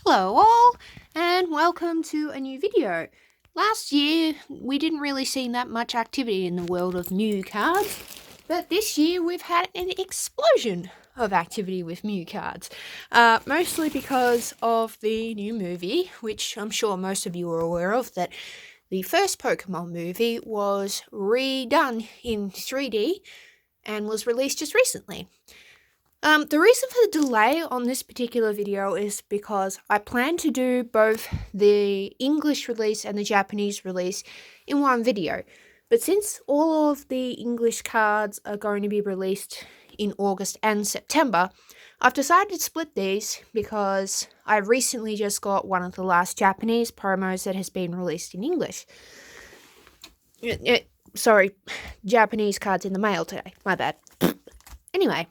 Hello all, and welcome to a new video. Last year, we didn't really see that much activity in the world of Mew cards, but this year we've had an explosion of activity with Mew cards. Mostly because of the new movie, which I'm sure most of you are aware of, that the first Pokemon movie was redone in 3D and was released just recently. The reason for the delay on this particular video is because I plan to do both the English release and the Japanese release in one video. But since all of the English cards are going to be released in August and September, I've decided to split these because I recently just got one of the last Japanese promos that has been released in English. Sorry, Japanese cards in the mail today. My bad. Anyway.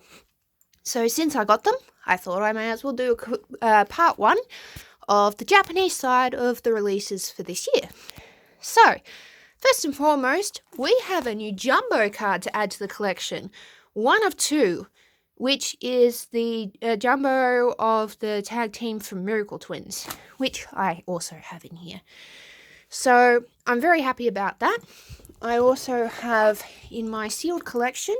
So since I got them, I thought I may as well do part one of the Japanese side of the releases for this year. So, first and foremost, we have a new Jumbo card to add to the collection. One of two, which is the Jumbo of the tag team from Miracle Twins, which I also have in here. So, I'm very happy about that. I also have in my sealed collection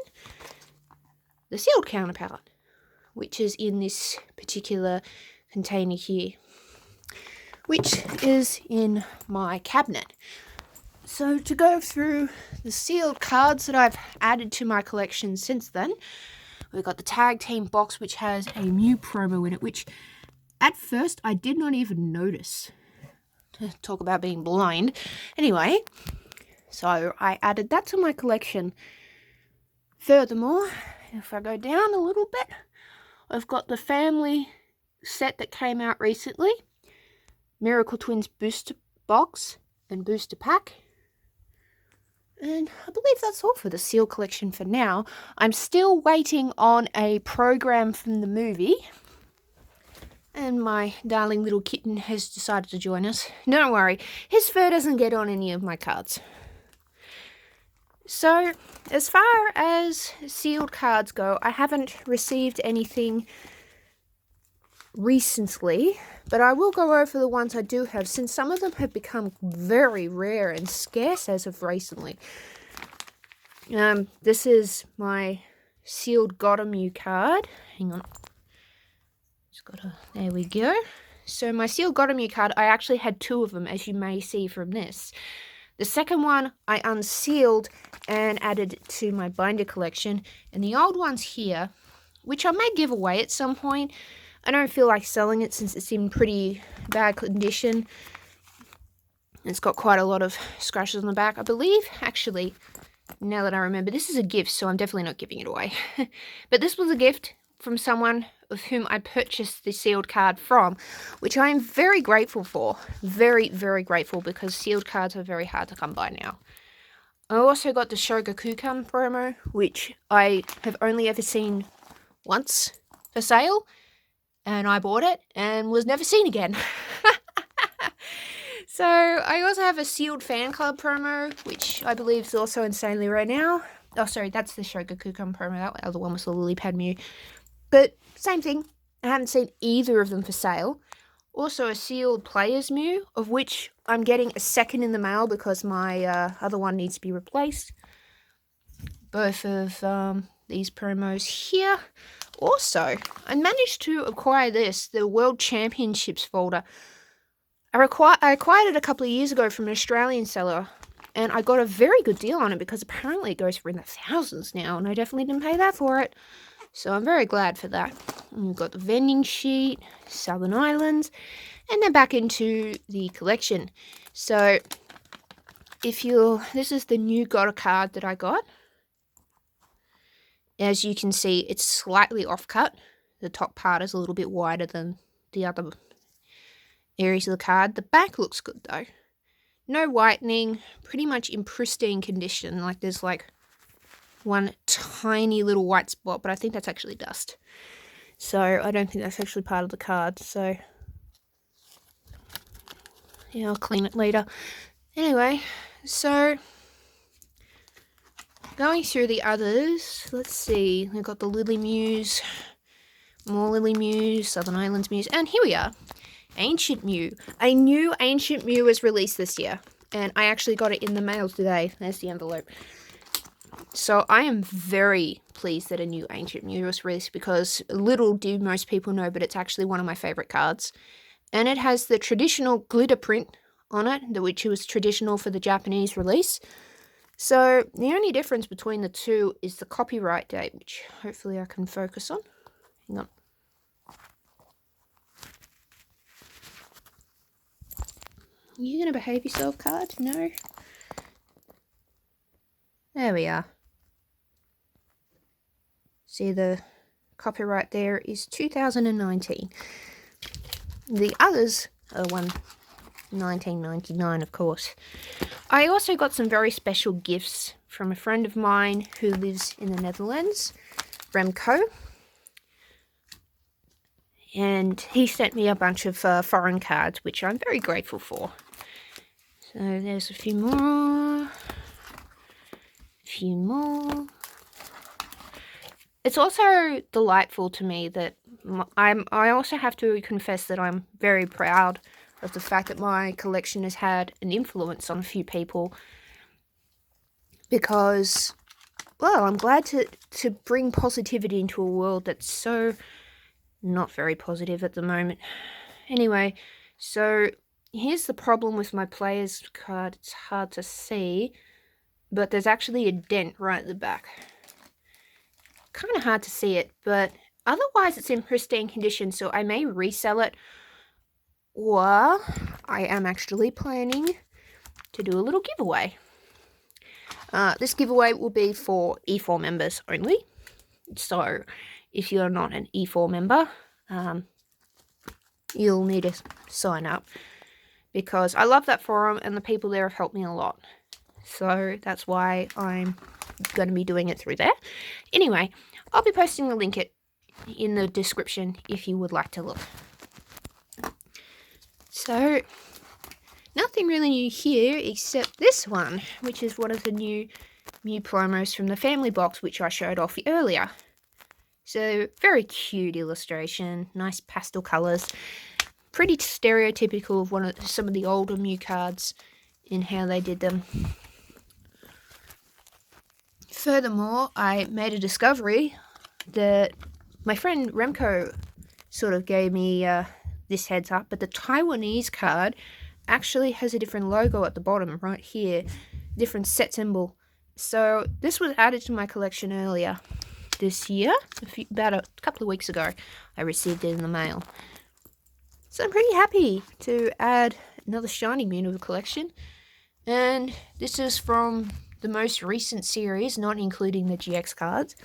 the sealed counterpart, which is in this particular container here, which is in my cabinet. So to go through the sealed cards that I've added to my collection since then, we've got the tag team box, which has a Mew promo in it, which at first I did not even notice. Talk about being blind. Anyway, so I added that to my collection. Furthermore, if I go down a little bit, I've got the family set that came out recently, Miracle Twins booster box and booster pack. And I believe that's all for the seal collection for now. I'm still waiting on a program from the movie. And my darling little kitten has decided to join us. Don't worry, his fur doesn't get on any of my cards. So, as far as sealed cards go, I haven't received anything recently, but I will go over the ones I do have, since some of them have become very rare and scarce as of recently. This is my sealed Gotamew card. Hang on. There we go. So my sealed Gotamew card, I actually had two of them, as you may see from this. The second one I unsealed and added to my binder collection. And the old one's here, which I may give away at some point. I don't feel like selling it since it's in pretty bad condition. It's got quite a lot of scratches on the back. I believe, actually, now that I remember, this is a gift, so I'm definitely not giving it away. But this was a gift from someone of whom I purchased the sealed card from, which I am very grateful for. Very, very grateful, because sealed cards are very hard to come by now. I also got the Shogakukan promo, which I have only ever seen once for sale, and I bought it and was never seen again. So I also have a sealed fan club promo, which I believe is also insanely rare now. Oh, sorry, that's the Shogakukan promo. That other one was the Lily Pad Mew. But same thing. I haven't seen either of them for sale. Also a sealed Players Mew, of which I'm getting a second in the mail because my other one needs to be replaced. Both of these promos here. Also, I managed to acquire this, the World Championships folder. I acquired it a couple of years ago from an Australian seller, and I got a very good deal on it because apparently it goes for in the thousands now, and I definitely didn't pay that for it. So I'm very glad for that. And we've got the vending sheet, Southern Islands, and then back into the collection. So this is the new Gotta card that I got. As you can see, it's slightly off-cut. The top part is a little bit wider than the other areas of the card. The back looks good though. No whitening, pretty much in pristine condition. Like there's like one tiny little white spot, but I think that's actually dust. So I don't think that's actually part of the card. So yeah, I'll clean it later. Anyway, so going through the others, let's see. We've got the Lily Mews, more Lily Mews, Southern Islands Mews, and here we are. Ancient Mew. A new Ancient Mew was released this year, and I actually got it in the mail today. There's the envelope. So I am very pleased that a new Ancient Mew was released, because little do most people know, but it's actually one of my favourite cards. And it has the traditional glitter print on it, which was traditional for the Japanese release. So the only difference between the two is the copyright date, which hopefully I can focus on. Hang on. Are you going to behave yourself, card? No? There we are. See, the copyright there is 2019. The others are 1999, of course. I also got some very special gifts from a friend of mine who lives in the Netherlands, Remco. And he sent me a bunch of foreign cards, which I'm very grateful for. So there's a few more. It's also delightful to me that I also have to confess that I'm very proud of the fact that my collection has had an influence on a few people, because, well, I'm glad to bring positivity into a world that's so not very positive at the moment. Anyway, so here's the problem with my player's card. It's hard to see, but there's actually a dent right at the back. Kind of hard to see it, but otherwise it's in pristine condition, so I may resell it, or I am actually planning to do a little giveaway. This giveaway will be for E4 members only, so if you're not an E4 member, you'll need to sign up, because I love that forum and the people there have helped me a lot. So that's why I'm going to be doing it through there. Anyway, I'll be posting the link in the description if you would like to look. So, nothing really new here except this one, which is one of the new promos from the family box, which I showed off earlier. So, very cute illustration, nice pastel colours, pretty stereotypical of some of the older Mew cards in how they did them. Furthermore, I made a discovery that my friend Remco sort of gave me this heads up, but the Taiwanese card actually has a different logo at the bottom right here, different set symbol. So this was added to my collection earlier this year, about a couple of weeks ago. I received it in the mail. So I'm pretty happy to add another shiny Mew to the collection. And this is from the most recent series, not including the GX cards.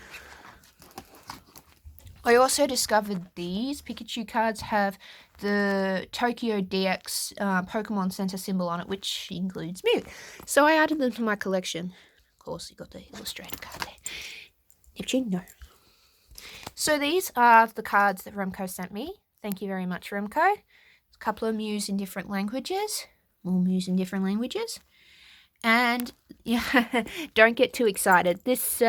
I also discovered these Pikachu cards have the Tokyo DX Pokemon Center symbol on it, which includes Mew. So I added them to my collection. Of course, you got the illustrated card there. Neptune, no. So these are the cards that Remco sent me. Thank you very much, Remco. A couple of Mews in different languages. More Mews in different languages. And yeah, don't get too excited. This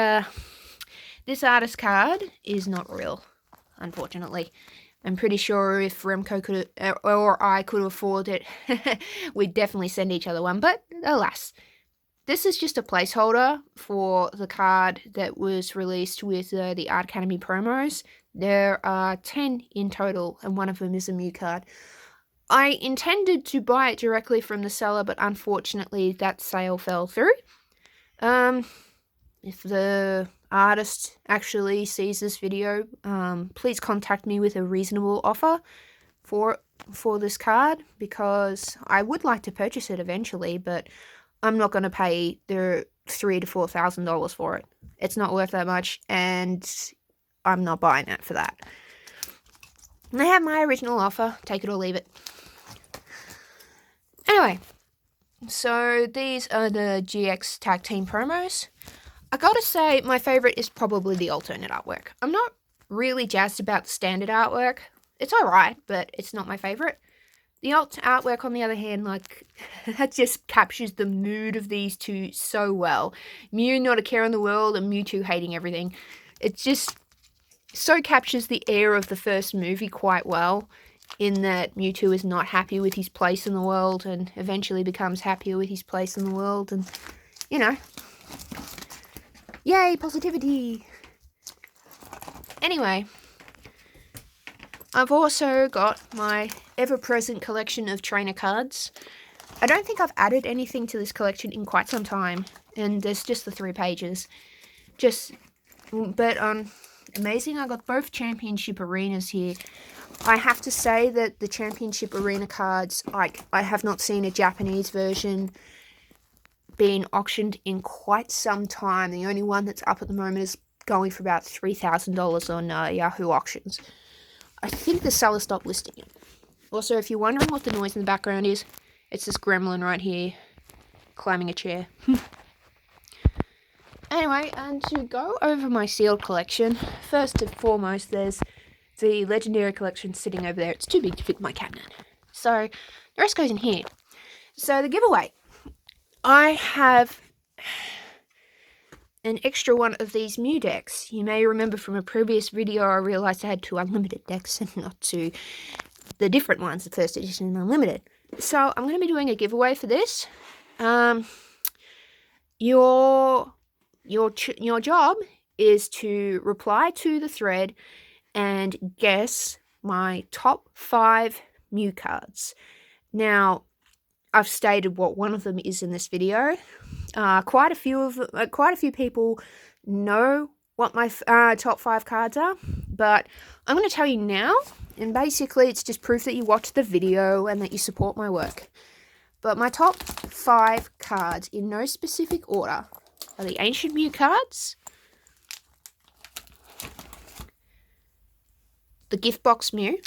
artist card is not real, unfortunately. I'm pretty sure if Remco could or I could afford it, we'd definitely send each other one. But alas, this is just a placeholder for the card that was released with the Art Academy promos. There are 10 in total, and one of them is a Mew card. I intended to buy it directly from the seller, but unfortunately that sale fell through. If the artist actually sees this video, please contact me with a reasonable offer for this card, because I would like to purchase it eventually, but I'm not going to pay the $3,000 to $4,000 for it. It's not worth that much, and I'm not buying it for that. And I have my original offer, take it or leave it. Anyway, so these are the GX Tag Team promos. I gotta say, my favourite is probably the alternate artwork. I'm not really jazzed about the standard artwork. It's alright, but it's not my favourite. The artwork, on the other hand, like, that just captures the mood of these two so well. Mew not a care in the world, and Mewtwo hating everything. It just so captures the air of the first movie quite well. in that Mewtwo is not happy with his place in the world and eventually becomes happier with his place in the world, and, you know, yay, positivity! Anyway, I've also got my ever-present collection of trainer cards. I don't think I've added anything to this collection in quite some time, and there's just the 3 pages. But amazing, I got both Championship Arenas here. I have to say that the Championship Arena cards, I have not seen a Japanese version being auctioned in quite some time. The only one that's up at the moment is going for about $3,000 on Yahoo Auctions. I think the seller stopped listing it. Also, if you're wondering what the noise in the background is, it's this gremlin right here climbing a chair. Anyway, and to go over my sealed collection, first and foremost, there's the Legendary Collection sitting over there. It's too big to fit in my cabinet. So, the rest goes in here. So, the giveaway. I have an extra one of these Mew decks. You may remember from a previous video I realised I had 2 unlimited decks and not 2 the different ones, the first edition and unlimited. So, I'm going to be doing a giveaway for this. Your job is to reply to the thread and guess my top 5 Mew cards. Now, I've stated what one of them is in this video. Quite a few people know what my top 5 cards are, but I'm going to tell you now, and basically it's just proof that you watched the video and that you support my work. But my top 5 cards, in no specific order, are the Ancient Mew cards, the Gift Box Mew,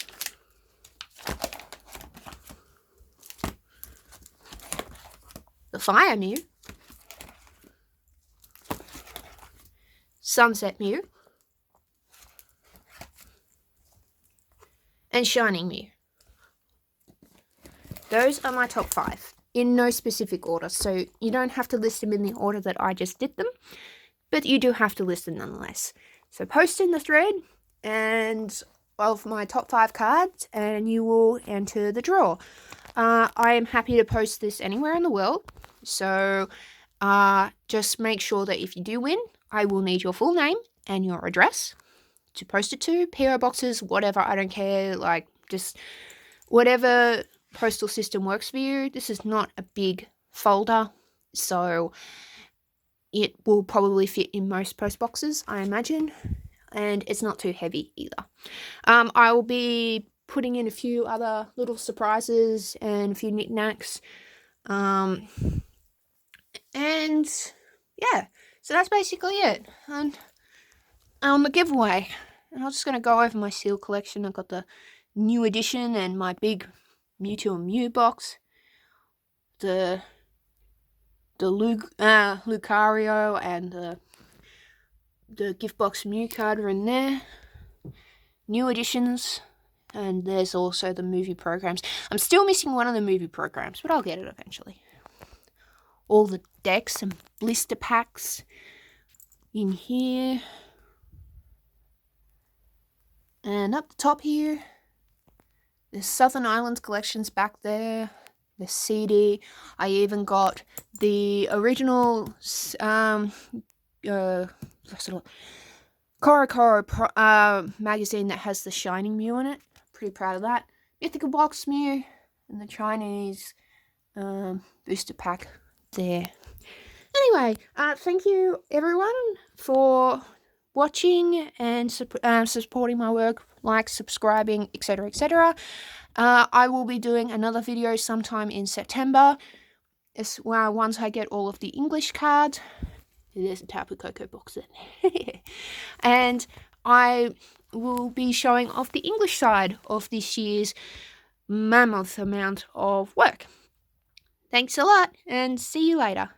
the Fire Mew, Sunset Mew, and Shining Mew. Those are my top 5, in no specific order, so you don't have to list them in the order that I just did them, but you do have to list them nonetheless. So post in the thread and of my top 5 cards, and you will enter the draw. I am happy to post this anywhere in the world, so just make sure that if you do win, I will need your full name and your address to post it to, PO boxes, whatever, I don't care, like, just whatever postal system works for you. This is not a big folder, so it will probably fit in most post boxes, I imagine, and it's not too heavy either. I will be putting in a few other little surprises and a few knickknacks, and yeah, so that's basically it. And the giveaway, and I'm just going to go over my seal collection. I've got the new edition and my big Mewtwo and Mew box, the Lucario and the Gift Box Mew card are in there, new editions, and there's also the movie programs. I'm still missing one of the movie programs, but I'll get it eventually. All the decks and blister packs in here, and up the top here, the Southern Islands collections back there, the CD. I even got the original Korokoro magazine that has the Shining Mew in it. Pretty proud of that. Mythical Box Mew and the Chinese booster pack there. Anyway, thank you everyone for watching and supporting my work, like, subscribing, etc, etc. I will be doing another video sometime in September, once I get all of the English cards. There's a Tapu Koko box there. And I will be showing off the English side of this year's mammoth amount of work. Thanks a lot, and see you later.